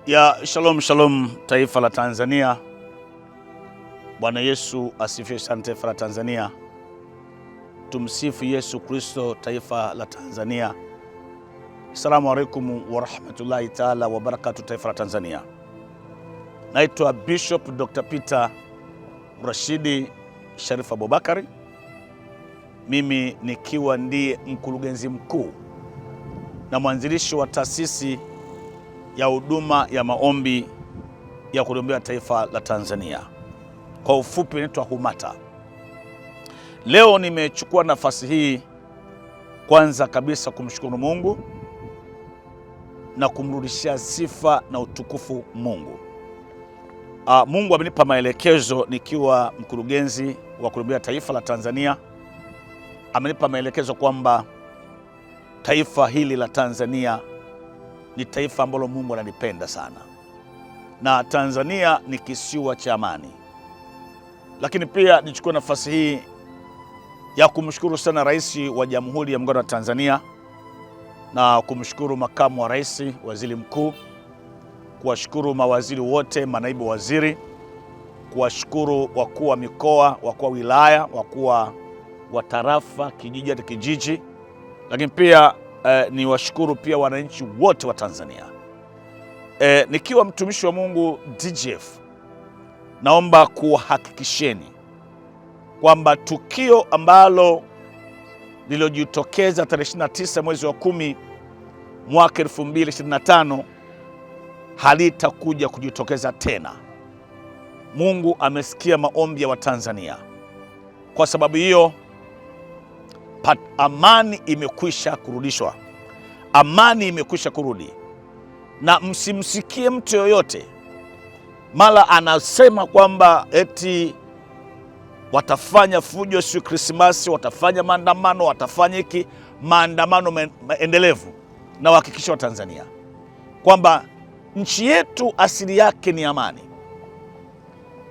Ya shalom shalom taifa la Tanzania. Bwana Yesu asifiwe sana taifa la Tanzania. Tumsifu Yesu Kristo taifa la Tanzania. Assalamu alaikum wa rahmatullahi ta'ala wa barakatuh taifa la Tanzania. Naitwa Bishop Dr. Peter Rashidi Sharif Abubakari. Mimi nikiwa ndiye mkurugenzi mkuu na mwanzilishi wa taasisi ya huduma ya maombi ya kuliombea taifa la Tanzania, kwa ufupi inaitwa HUMATA. Leo nimechukua nafasi hii kwanza kabisa kumshukuru Mungu na kumrudishia sifa na utukufu Mungu. Mungu amenipa maelekezo nikiwa mkurugenzi wa kuliombea taifa la Tanzania. Amenipa maelekezo kwamba taifa hili la Tanzania ni taifa ambalo Mungu analipenda sana, na Tanzania ni kisiwa cha amani. Lakini pia nichukue nafasi hii ya kumshukuru sana Rais wa Jamhuri ya Muungano wa Tanzania na kumshukuru Makamu wa Rais, Waziri Mkuu, kuwashukuru mawaziri wote, manaibu waziri, kuwashukuru wakuu wa mikoa, wakuu wa wilaya, wakuu wa tarafa, kijiji hadi kijiji, lakini pia ni washukuru pia wananchi wote wa Tanzania. Nikiwa mtumishi wa Mungu DGF, naomba kuhakikisheni kwamba tukio ambalo lililojitokeza tarehe 29 mwezi wa 10 mwaka 2025 halitakuja kujitokeza tena. Mungu amesikia maombi ya Watanzania. Kwa sababu hiyo amani imekwisha kurudishwa. Amani imekwisha kurudi, na msimsikie mtu yoyote mara anasema kwamba eti watafanya fujo siku Krismasi, watafanya maandamano, watafanya hiki maandamano endelevu. Na wahakikisha wa Tanzania kwamba nchi yetu asili yake ni amani.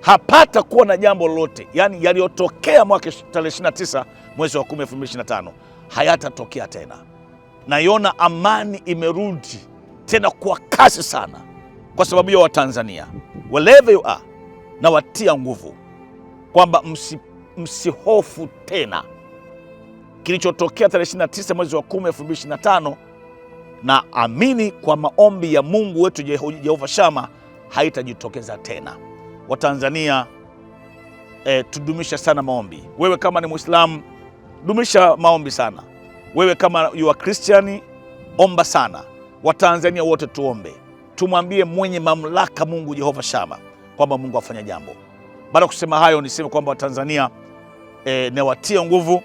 Hapata kuwa na jambo lolote, yani yaliyotokea mwaka tarehe 29 mwezi wa 10 2025 hayatatokea tena. Naiona amani imerudi tena kwa kasi sana, kwa sababu ya Watanzania wherever you are, na watia nguvu kwamba msihofu tena kilichotokea tarehe 29 mwezi wa 10 2025, na amini kwa maombi ya Mungu wetu Jehova Shama haitajitokeza tena. Watanzania, tudumisha sana maombi. Wewe kama ni Muislamu, dumisha maombi sana. Wewe kama you are Christian, omba sana. Watanzania wote tuombe, tumwambie mwenye mamlaka Mungu Jehova Shama kwamba Mungu afanya jambo. Baada kusema hayo, niseme kwamba Watanzania nawatia nguvu,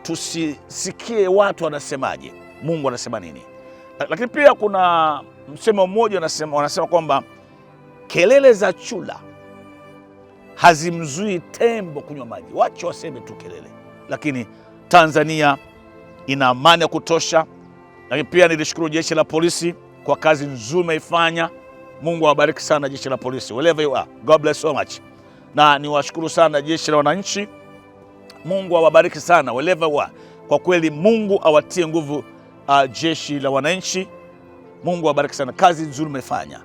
tusisikie watu wanasemaje, Mungu anasema nini. Lakini pia kuna msemo mmoja wanasema kwamba kelele za chura hazimzui tembo kunywa maji. Wacha waseme tu kelele, lakini Tanzania ina amani ya kutosha. Lakini pia nilishukuru jeshi la polisi kwa kazi nzuri meifanya. Mungu awabariki sana jeshi la polisi, wherever you are, God bless so much. Na niwashukuru sana jeshi la wananchi, Mungu awabariki sana wherever you are. Kwa kweli Mungu awatie nguvu jeshi la wananchi, Mungu awabariki sana, kazi nzuri mmefanya.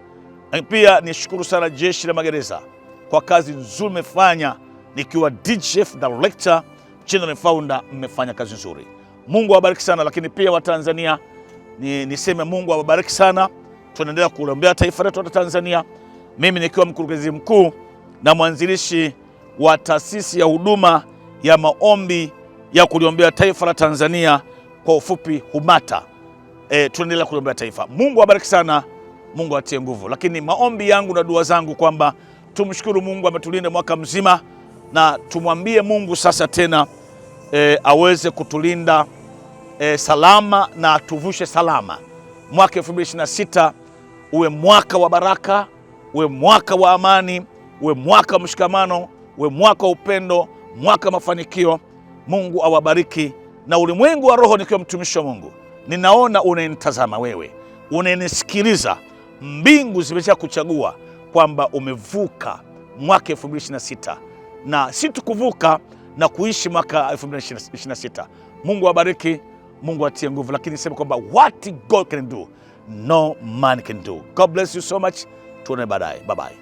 Na pia nishukuru sana jeshi la magereza kwa kazi nzuri mmefanya, nikiwa DGF Director, General Founder, mmefanya kazi nzuri. Mungu awabariki sana. Lakini pia Watanzania, niseme Mungu awabariki sana. Tunaendelea kuliombea taifa letu la Tanzania. Mimi nikiwa mkurugenzi mkuu na mwanzilishi wa taasisi ya huduma ya maombi ya kuliombea taifa la Tanzania, kwa ufupi HUMATA. Tunaendelea kuliombea taifa. Mungu awabariki sana, Mungu atie nguvu. Lakini maombi yangu na dua zangu kwamba tumshukuru Mungu ametulinda mwaka mzima, na tumwambie Mungu sasa tena aweze kutulinda salama na tuvushe salama. Mwaka 2026 uwe mwaka wa baraka, uwe mwaka wa amani, uwe mwaka wa mshikamano, uwe mwaka wa upendo, mwaka wa mafanikio. Mungu awabariki. Na ulimwengu wa roho, nikiwa mtumishi wa Mungu, ninaona unanitazama wewe, unanisikiliza. Mbingu zimesha kuchagua kwamba umevuka mwaka 2026, na si tukuvuka na kuishi mwaka 2026. Mungu awabariki, Mungu atie nguvu. Lakini sema kwamba what God can do, no man can do. God bless you so much. Tuone baadaye. Bye bye.